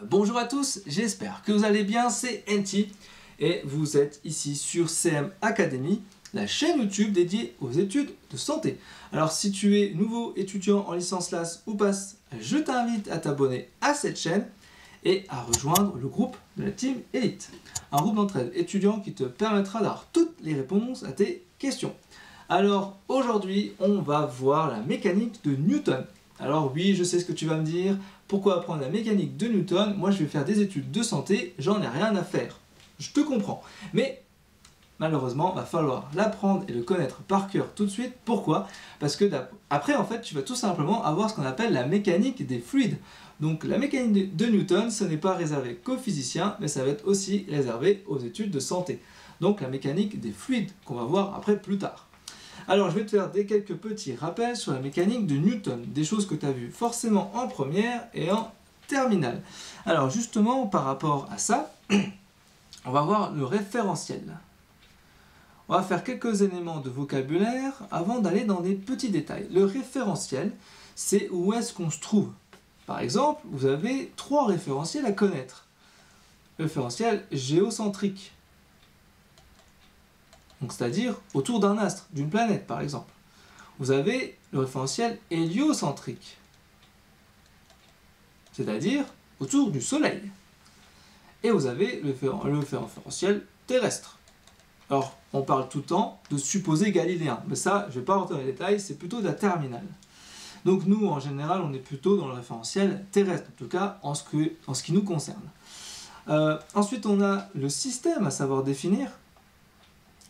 Bonjour à tous, j'espère que vous allez bien, c'est NT et vous êtes ici sur CM Academy, la chaîne YouTube dédiée aux études de santé. Alors si tu es nouveau étudiant en licence LAS ou PASS, je t'invite à t'abonner à cette chaîne et à rejoindre le groupe de la Team Elite, un groupe d'entraide étudiant qui te permettra d'avoir toutes les réponses à tes questions. Alors aujourd'hui, on va voir la mécanique de Newton. Alors oui, je sais ce que tu vas me dire, pourquoi apprendre la mécanique de Newton? Moi je vais faire des études de santé, j'en ai rien à faire. Je te comprends, mais malheureusement, il va falloir l'apprendre et le connaître par cœur tout de suite. Pourquoi? Parce que après, en fait, tu vas tout simplement avoir ce qu'on appelle la mécanique des fluides. Donc la mécanique de Newton, ce n'est pas réservé qu'aux physiciens, mais ça va être aussi réservé aux études de santé. Donc la mécanique des fluides, qu'on va voir après plus tard. Alors je vais te faire quelques petits rappels sur la mécanique de Newton, des choses que tu as vues forcément en première et en terminale. Alors justement, par rapport à ça, on va voir le référentiel. On va faire quelques éléments de vocabulaire avant d'aller dans des petits détails. Le référentiel, c'est où est-ce qu'on se trouve. Par exemple, vous avez trois référentiels à connaître. Le référentiel géocentrique, donc c'est-à-dire autour d'un astre, d'une planète par exemple. Vous avez le référentiel héliocentrique, c'est-à-dire autour du Soleil. Et vous avez le référentiel terrestre. Alors, on parle tout le temps de supposé galiléen, mais ça, je ne vais pas rentrer dans les détails, c'est plutôt de la terminale. Donc nous, en général, on est plutôt dans le référentiel terrestre, en tout cas en ce qui nous concerne. Ensuite, on a le système à savoir définir.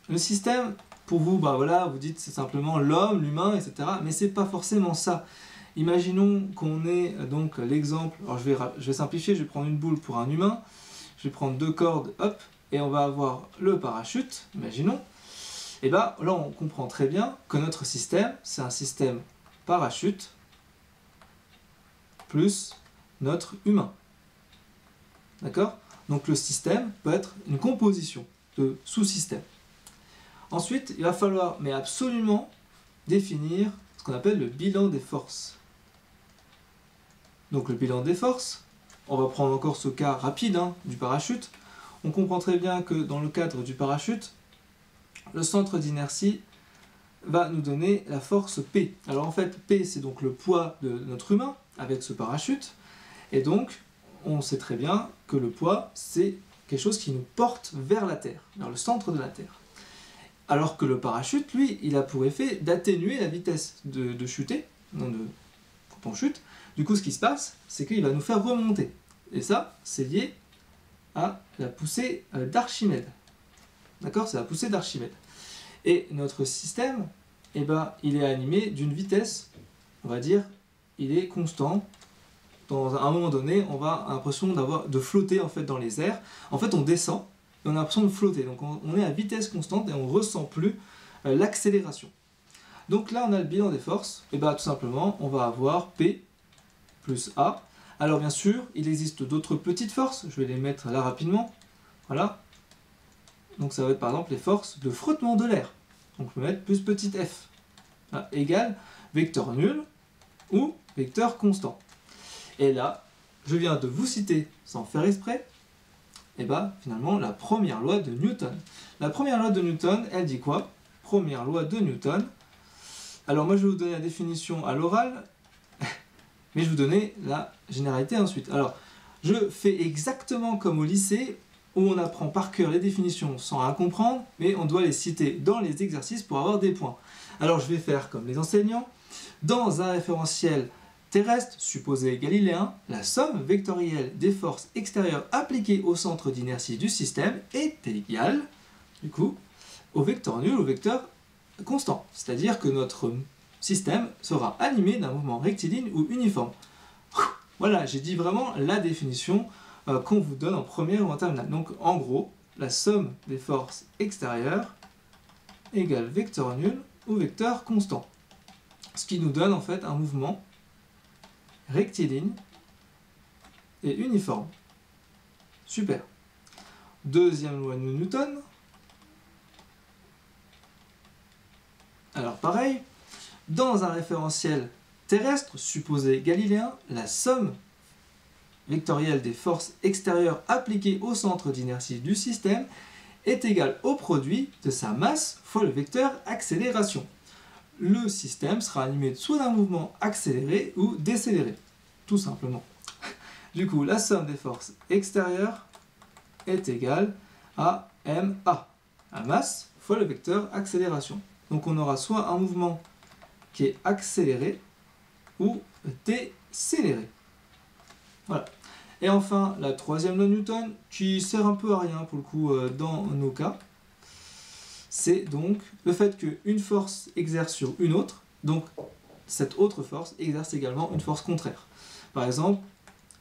Le système, pour vous, voilà, vous dites c'est simplement l'homme, l'humain, etc. Mais c'est pas forcément ça. Imaginons qu'on ait donc l'exemple, alors je vais simplifier, je vais prendre une boule pour un humain, je vais prendre deux cordes, hop, et on va avoir le parachute, imaginons. Et là, on comprend très bien que notre système, c'est un système parachute plus notre humain. D'accord? Donc le système peut être une composition de sous-systèmes. Ensuite, il va falloir, mais absolument, définir ce qu'on appelle le bilan des forces. Donc le bilan des forces, on va prendre encore ce cas rapide du parachute. On comprend très bien que dans le cadre du parachute, le centre d'inertie va nous donner la force P. Alors en fait, P c'est donc le poids de notre humain avec ce parachute. Et donc, on sait très bien que le poids, c'est quelque chose qui nous porte vers la Terre, vers le centre de la Terre. Alors que le parachute, lui, il a pour effet d'atténuer la vitesse de chuter, quand on chute. Du coup, ce qui se passe, c'est qu'il va nous faire remonter. Et ça, c'est lié à la poussée d'Archimède. D'accord? C'est la poussée d'Archimède. Et notre système, il est animé d'une vitesse, on va dire, il est constant. Dans un moment donné, on va avoir l'impression de flotter en fait, dans les airs. En fait, on descend et on a l'impression de flotter. Donc on est à vitesse constante et on ne ressent plus l'accélération. Donc là, on a le bilan des forces. Et tout simplement, on va avoir P plus A. Alors bien sûr, il existe d'autres petites forces. Je vais les mettre là rapidement. Voilà. Donc ça va être par exemple les forces de frottement de l'air. Donc je peux mettre plus petit f. Voilà, égale vecteur nul ou vecteur constant. Et là, je viens de vous citer, sans faire exprès, finalement, la première loi de Newton. La première loi de Newton, elle dit quoi? Première loi de Newton. Alors moi, je vais vous donner la définition à l'oral, mais je vais vous donner la généralité ensuite. Alors, je fais exactement comme au lycée, où on apprend par cœur les définitions sans rien comprendre, mais on doit les citer dans les exercices pour avoir des points. Alors, je vais faire comme les enseignants. Dans un référentiel terrestre, supposé galiléen, la somme vectorielle des forces extérieures appliquées au centre d'inertie du système est égale, du coup, au vecteur nul, au vecteur constant. C'est-à-dire que notre système sera animé d'un mouvement rectiligne ou uniforme. Voilà, j'ai dit vraiment la définition qu'on vous donne en première ou en terminale. Donc, en gros, la somme des forces extérieures égale vecteur nul ou vecteur constant. Ce qui nous donne en fait un mouvement rectiligne et uniforme. Super. Deuxième loi de Newton. Alors pareil, dans un référentiel terrestre supposé galiléen, la somme vectoriel des forces extérieures appliquées au centre d'inertie du système est égal au produit de sa masse fois le vecteur accélération. Le système sera animé soit d'un mouvement accéléré ou décéléré, tout simplement. Du coup, la somme des forces extérieures est égale à ma, la masse fois le vecteur accélération. Donc on aura soit un mouvement qui est accéléré ou décéléré. Voilà. Et enfin, la troisième loi de Newton, qui sert un peu à rien pour le coup dans nos cas, c'est donc le fait qu'une force exerce sur une autre, donc cette autre force exerce également une force contraire. Par exemple,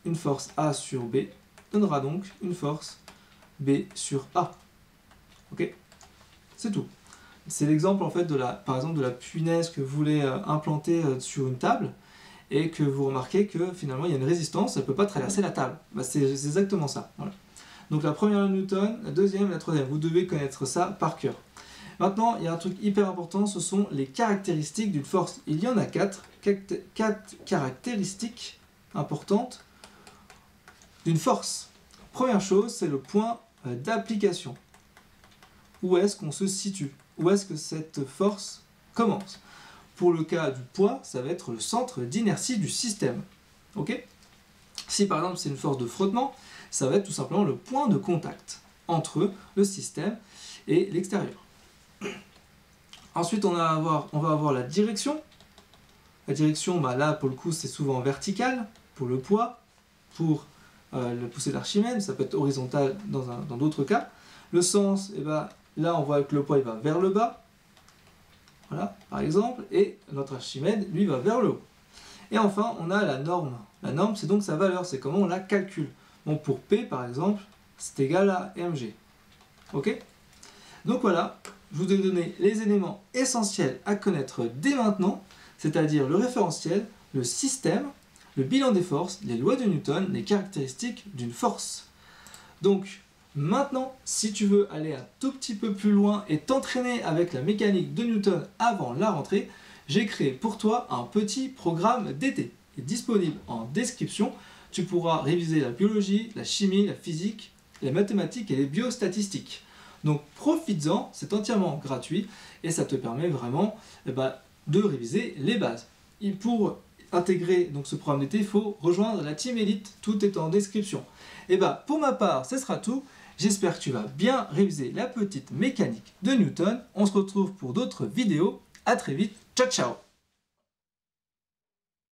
une force A sur B donnera donc une force B sur A. Ok? C'est tout. C'est l'exemple en fait par exemple de la punaise que vous voulez implanter sur une table et que vous remarquez que finalement il y a une résistance, elle ne peut pas traverser la table. Bah, c'est exactement ça. Voilà. Donc la première loi de Newton, la deuxième, la troisième, vous devez connaître ça par cœur. Maintenant, il y a un truc hyper important, ce sont les caractéristiques d'une force. Il y en a quatre caractéristiques importantes d'une force. Première chose, c'est le point d'application. Où est-ce qu'on se situe? Où est-ce que cette force commence? Pour le cas du poids, ça va être le centre d'inertie du système. Ok? Si par exemple c'est une force de frottement, ça va être tout simplement le point de contact entre le système et l'extérieur. Ensuite, on va avoir la direction. La direction, bah là, pour le coup, c'est souvent verticale pour le poids, pour la poussée d'Archimède, ça peut être horizontal dans d'autres cas. Le sens, eh ben, là, on voit que le poids il va vers le bas, voilà, par exemple, et notre Archimède, lui, va vers le haut. Et enfin, on a la norme. La norme, c'est donc sa valeur, c'est comment on la calcule. Bon, pour P, par exemple, c'est égal à mg. Ok? Donc voilà, je vous ai donné les éléments essentiels à connaître dès maintenant, c'est-à-dire le référentiel, le système, le bilan des forces, les lois de Newton, les caractéristiques d'une force. Donc maintenant, si tu veux aller un tout petit peu plus loin et t'entraîner avec la mécanique de Newton avant la rentrée, j'ai créé pour toi un petit programme d'été. Il est disponible en description. Tu pourras réviser la biologie, la chimie, la physique, les mathématiques et les biostatistiques. Donc profites-en, c'est entièrement gratuit et ça te permet vraiment de réviser les bases. Et pour intégrer donc ce programme d'été, il faut rejoindre la Team Elite, tout est en description. Et pour ma part, ce sera tout. J'espère que tu vas bien réviser la petite mécanique de Newton. On se retrouve pour d'autres vidéos. À très vite, ciao ciao!